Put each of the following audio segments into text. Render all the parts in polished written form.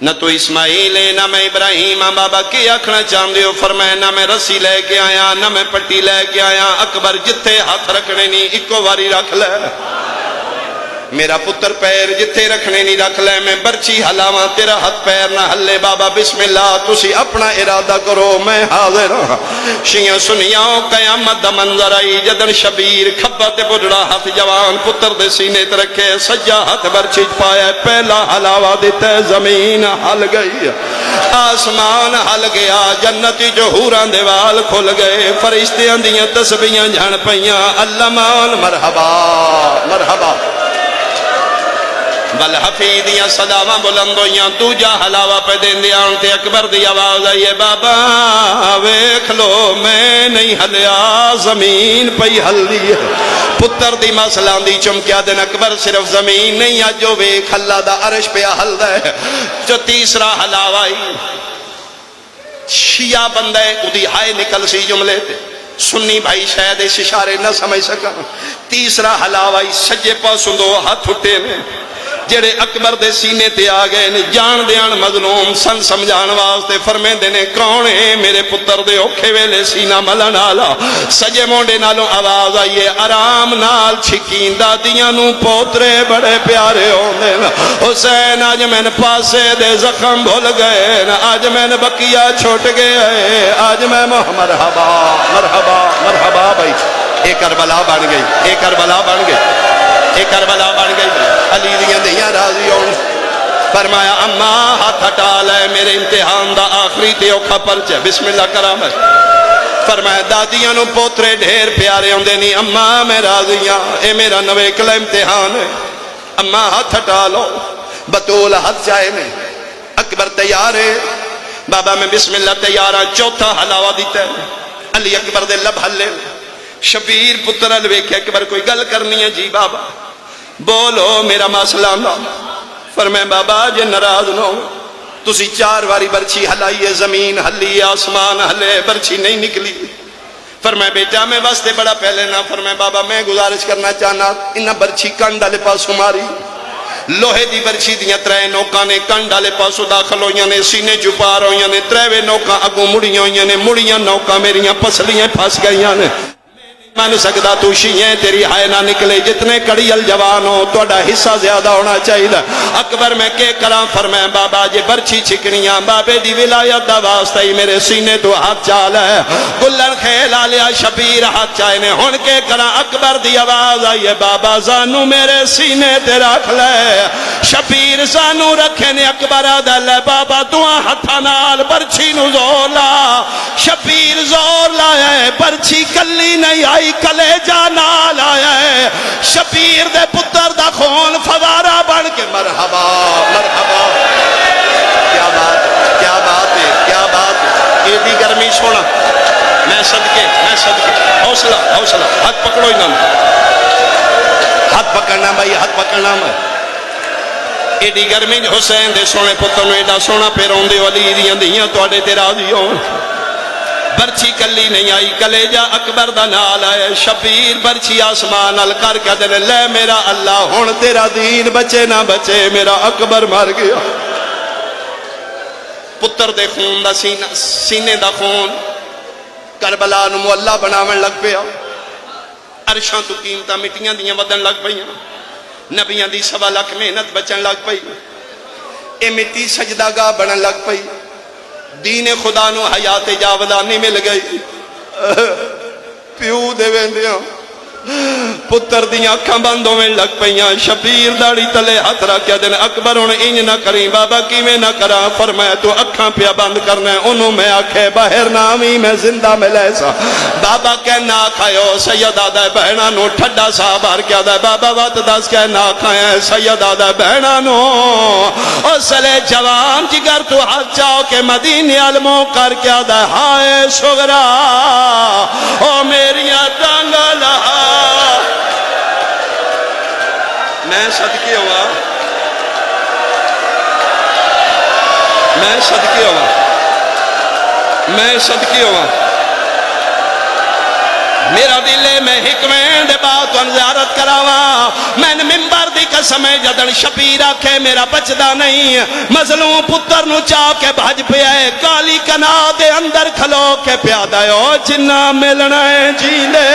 نہ تو اسماعیل ہے نہ میں ابراہیم ہاں، بابا کی آکھنا چاہندے ہو؟ فرمایا نہ میں رسی لے کے آیا نہ میں پٹی لے کے آیا، اکبر جتھے ہاتھ رکھنے نہیں اکو واری رکھ لے، میرا پتر پیر جتھے رکھنے نہیں رکھ لے، میں برچی ہلاواں تیرا ہاتھ پیر نہ ہلے، بابا بسم اللہ تسی اپنا ارادہ کرو میں حاضر ہاں۔ شیعہ سنیاں قیامت دا منظر آئی جدن شبیر کھبا تے بڑھڑا ہاتھ جوان پتر دے سینے تے رکھے، سجا ہاتھ برچی پایا، پہلا ہلاوا دیتا ہے زمین ہل گئی، آسمان ہل گیا، جنتی جو حوراں دے وال کھل گئے، فرشتیاں دیاں تسبیحاں جھڑ پئیاں، اللہ مان مرحبا مرحبا، والحفیدیاں صداواں بلند ہویاں، دوجا حلاوہ پہ دین دیا تے اکبر دی آواز آئی ہے، بابا ویکھ لو میں نہیں ہلیا زمین پئی ہل دی ہے، پتر دی مسئلہ دی چمکیا دن اکبر صرف زمین نہیں آجو ویکھ اللہ دا عرش پہ ہل دے، جو تیسرا حلاوہ آئی شیعہ بندے ادھی ہائے نکل سی جملے تے، سنی بھائی شاید اس اشارے نہ سمجھ سکا، تیسرا حلاوہ آئی سجے پاسوں دو ہاتھ اٹھے میں جڑے اکبر دے سینے تے آ گئے نے، جان دیان مظلوم سن سمجھان واسطے فرمے دینے کون ہے میرے پتر دے اوکھے ویلے سینہ ملن آلا، سجے مونڈے نالوں آواز آئیے آرام نال چھکین دادیاں نو پوترے بڑے پیارے ہوندے نا، حسین آج میں نے پاسے دے زخم بھول گئے نا، آج میں نے بقیہ چھوٹ گئے، آج میں مرحبا مرحبا مرحبا بھائی، ایک کربلا بن گئی، ایک کربلا بن گئی، ایک کربلا بن گئی، علی دیاں دیاں راضی ہون، فرمایا اماں ہاتھ ہٹا لے میرے امتحان دا آخری تے اوکھا پرچہ، بسم اللہ کرام ہے، فرمایا دادیاں نو پوترے ڈھیر پیارے ہوندے نہیں، اماں میں راضی ہاں، اے میرا نویکلا امتحان ہے، اماں ہاتھ ہٹا لو، بطول ہاتھ چاہے میں، اکبر تیار ہے، بابا میں بسم اللہ تیار ہاں، چوتھا حلاوہ دیتا ہے، علی اکبر دے لب ہلے، شبیر پتر الویکھے اکبر کوئی گل کرنی ہے؟ جی بابا بولو میرا مسئلہ نہ، فرمائے بابا جے ناراض نہ ہو، تسی 4 واری برچی ہلائیے، زمین ہلی آسمان ہلے، برچی نہیں نکلی، فرمائے بیٹا میں واسطے بڑا پہلے نہ، فرمائے بابا میں گزارش کرنا چاہنا انہا برچی کنڈ والے پاسوں ماری، لوہے دی برچی دیاں 3 نوکاں نے کنڈ والے پاسوں داخل ہویاں نے، سینے چپار ہویاں نے، 3 نوکاں اگوں مڑیاں ہویاں نے، مڑیاں نوکاں میریاں پسلیاں پھنس گئیاں نے، من سکتا تو شیئیں تیری ہائے نہ نکلے، جتنے کڑی الجوان ہو توڑا حصہ زیادہ ہونا چاہیے، اکبر میں کہ کرام، فرمائیں بابا جے برچی چھکنیاں بابے دی ولایت دا واسطہ ہی میرے سینے تو ہاتھ چال ہے، گلن خیل آلیا شبیر ہاتھ چاہے نے، ہن کہ کرام اکبر دی آواز آئی ہے، بابا زانو میرے سینے تے رکھ لے، شبیر زانو رکھے نے، اکبر آدھا لے بابا دعا ہتھا نال برچی نو زور لا، شبیر زور لایا ہے، برچی کلی نہیں آئی کلے جانا لایا ہے، شبیر دے پتر دا خون فوارہ بن کے مرحبا مرحبا، کیا بات ہے کیا بات ہے کیا بات ہے، ایڈی گرمی سونا، میں صدقے حوصلہ حوصلہ، ہاتھ پکڑو انہوں، ہاتھ پکڑنا بھائی ہاتھ پکڑنا میں، ایڈی گرمی حسین دے سونے پتر نو ایڈا سونا پیرون دے علی دیاں دیاں توڑے تے راضی ہوں، برچی کلی نہیں آئی کلیجہ اکبر دا نال آئے، شبیر برچی آسمان ال کر کے دے لے میرا اللہ ہون تیرا دین بچے نہ بچے، میرا اکبر مر گیا، پتر دے خون دا سینے دا خون کربلا نو مولا بناون لگ پیا، عرشاں تو قیمتاں مٹیاں دیاں ودن لگ پئیاں، نبیاں دی 1.25 لاکھ محنت بچن لگ پئی، اے مٹی سجدہ گاہ بنن لگ پئی، دین خدا نو حیات جاودانی مل گئی، پیو دے ویندیاں پتر دیاں اکھاں بند ہونے لگ پئیاں، شبیر داڑی تلے ہاتھ رکھیا دن اکبر ہن انج نہ کریں بابا کیویں نہ کرا، فرمایا تو اکھاں پیا بند کرنا ہے، انہوں میں آکھے باہر نامی میں زندہ ملے سا، بابا کہ نہ کھایو، سید آدھا بہنا نو ٹھڈا سا بار کیا دا، بابا وات دس کہ نہ کھایا، سید آدھا بہنا نو او سلے جوان جگر تو ہاتھ چاہو کہ مدینے علموں کر کیا دا، ہائے شغرا او میریاں ٹانگا لہا، میں صدقے ہوا، میں صدقے ہوا، میں صدقے ہوا، میرا دل ہے میں حکمیں دے بات زیارت کراوا میں ممبر دی قسم جدن شبیر آکھے میرا بچدا نہیں مظلوم پتر نو چاہ کے بھج پیا ہے کالی کنا دے اندر کھلو کے پیادا ہے جنہ ملنا ہے جی لے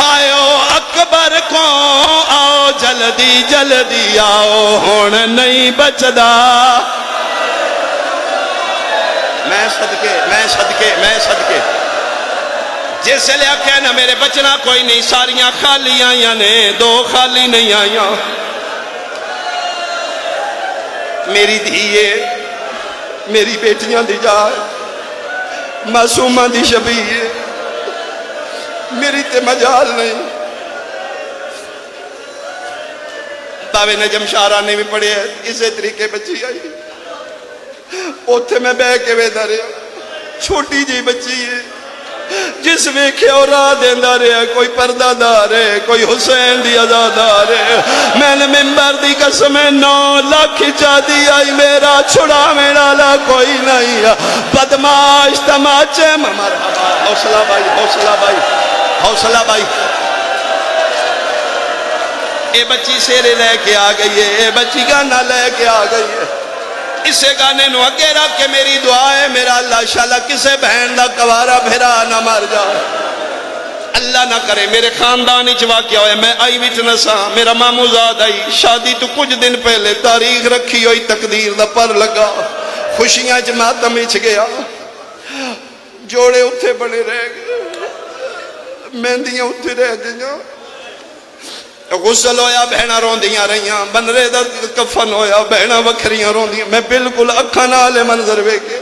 آئیو اکبر کو آؤ جلدی جلدی آؤ ہون نہیں بچدا میں صدقے جس لئے آکھے نا میرے بچنا کوئی نہیں ساریاں خالی آئیاں نے دو خالی نہیں آئیاں میری دھیے میری بیٹیاں دی جائے معصومہ دی شبیہ میری تے مجال نہیں باوے نجم شارہ نے بھی پڑھے اسے طریقے بچی آئی اوتھے میں بے کے وے دارے چھوٹی جی بچی ہے جس ویکھے اور راہ دیندہ رہے کوئی پردہ دار ہے کوئی حسین دی ازادار ہے میں نے ممبر دی قسم 9 لاکھ چاہ دی آئی میرا چھڑا میرا لا کوئی نہیں بدماش تماچے مرحبا حوصلہ بھائی حوصلہ بھائی حوصلہ بھائی اے بچی سیرے لے کے آ گئی ہے اے بچی گانا لے کے آ گئی ہے اسے گانے نو اگے رکھ کے میری دعا ہے میرا اللہ شاءاللہ کسے بہن دا کوارا بھیرا نہ مر جائے اللہ نہ کرے میرے خاندانی چوا کیا ہوئے میں آئی وٹنس ہاں میرا مامو زاد آئی شادی تو کچھ دن پہلے تاریخ رکھی ہوئی تقدیر دا پر لگا خوشیاں جماعتہ مچ گیا جوڑے اتھے بڑے رہ گئے مہندیاں اتھے رہ گئے غسل ہویا بہنا روندیاں رہیاں بنرے دا کفن ہویا بہنا وکھریاں روندیاں میں بالکل اکھاں نالے منظر ویکھے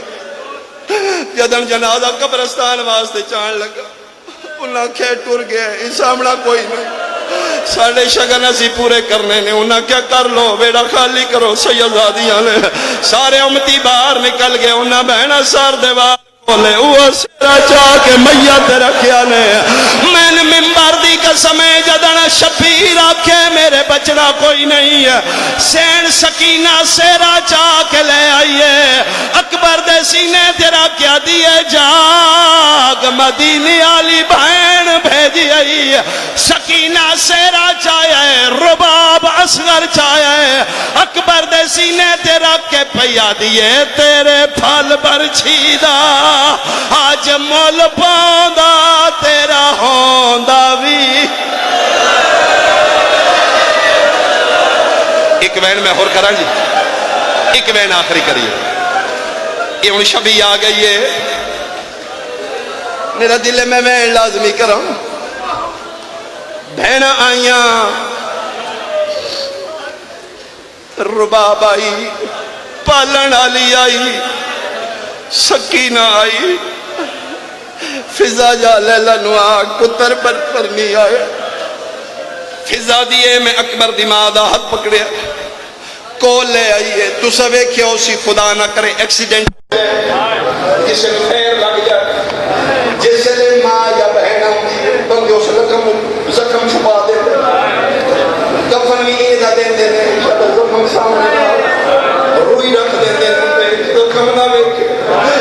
جدن جنازہ قبرستان واسطے چان لگا انہاں کھے ٹر گئے اس سامنا کوئی نہیں ساڑھے شگن اسی پورے کرنے نے انہاں کیا کر لو بیڑا خالی کرو سیدادیاں لے سارے امتی باہر نکل گئے انہاں بہنا سار دیوار بولے اوہ سیرہ چاہ کے میت رکھیا نے میں نے ممبر دی قسم جدن شبیر آکھے میرے بچنا کوئی نہیں ہے سین سکینہ سیرہ چاہ کے لے آئیے اکبر دے سینے تیرا کیا دیئے جاگ مدینی آلی بہن بھیجی آئی سکینہ سیرہ چاہے رباب اصغر چاہے اکبر دے سینے تیرا کے پیا دیئے تیرے پھل برچھیدہ آج مول پاندہ تیرا ہوندہ بھی ایک وین میں اور کرا جی ایک وین آخری کریے یہ ان شبی آ گئی ہے میرا دل میں وین لازمی کروں بہنہ آئیاں رباب آئی پالن آلی آئی سکینہ آئی فضا جا لیلہ نواق پتر پر نہیں آئے فضا دیئے میں اکبر دماغ ہاتھ پکڑے کول لے آئیے تو سوے کیا اسی خدا نہ کرے ایکسیڈنٹ جسے خیر لگ جائے جسے لے ماں یا بہنہ بندے اس زخم چھپا دیتے کفن میں ایدہ دیتے زخم سامنے روئی رکھ دیتے زخم نہ بیٹھے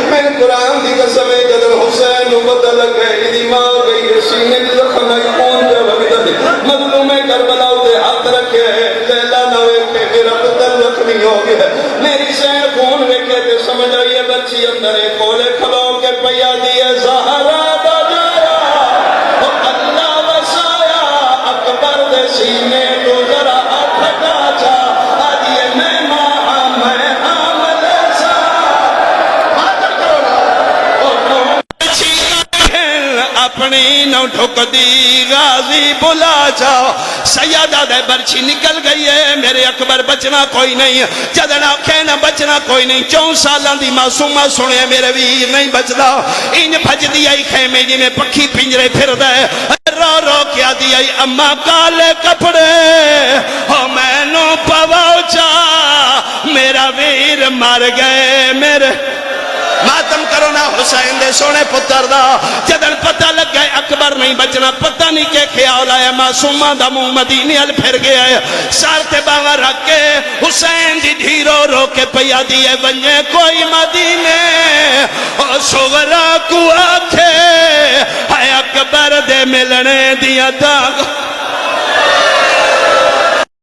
میں نے قرآن دی قسم جدر حسین بدل گئے دی ماں گئی سینے دی زخم آئی کون دے وقت دی مظلوم کربلا دے ہاتھ رکھے لیلہ نہ ویکھے میرا پتر زخمی ہو گیا میری سین خون ویکھے تے سمجھ آئیے بچی اندر کھولے کھلو کے پیا دیئے زہرا بجایا اللہ وسایا اکبر دے سینے تو ذرا پھٹا جا آدیے میں اپنی نو ٹھک دی غازی بلا جاؤ سیدہ دے برچی نکل گئی ہے میرے اکبر بچنا کوئی نہیں جدنا کہنا بچنا کوئی نہیں 4 سالان دی معصومہ سنے میرے ویر نہیں بچدا انج بھج دی آئی خیمے جی میں پکھی پنجرے پھر دے رو رو کیا دی آئی اماں کالے کپڑے ہو میں نو پواؤ چا میرا ویر مر گئے میرے ماتم کرو نا حسین دے سونے پتر دا جدن پتہ لگ گئے اکبر نہیں بچنا پتہ نہیں کہ خیال آیا معصومہ دا منہ مدینے ال پھر گیا ہے سار تے باواں رکھ کے حسین دی دھی رو رو کے پیا دیے ونجے کوئی مدینے او سغرا کو آکھے ہے اکبر دے ملنے دیا داغ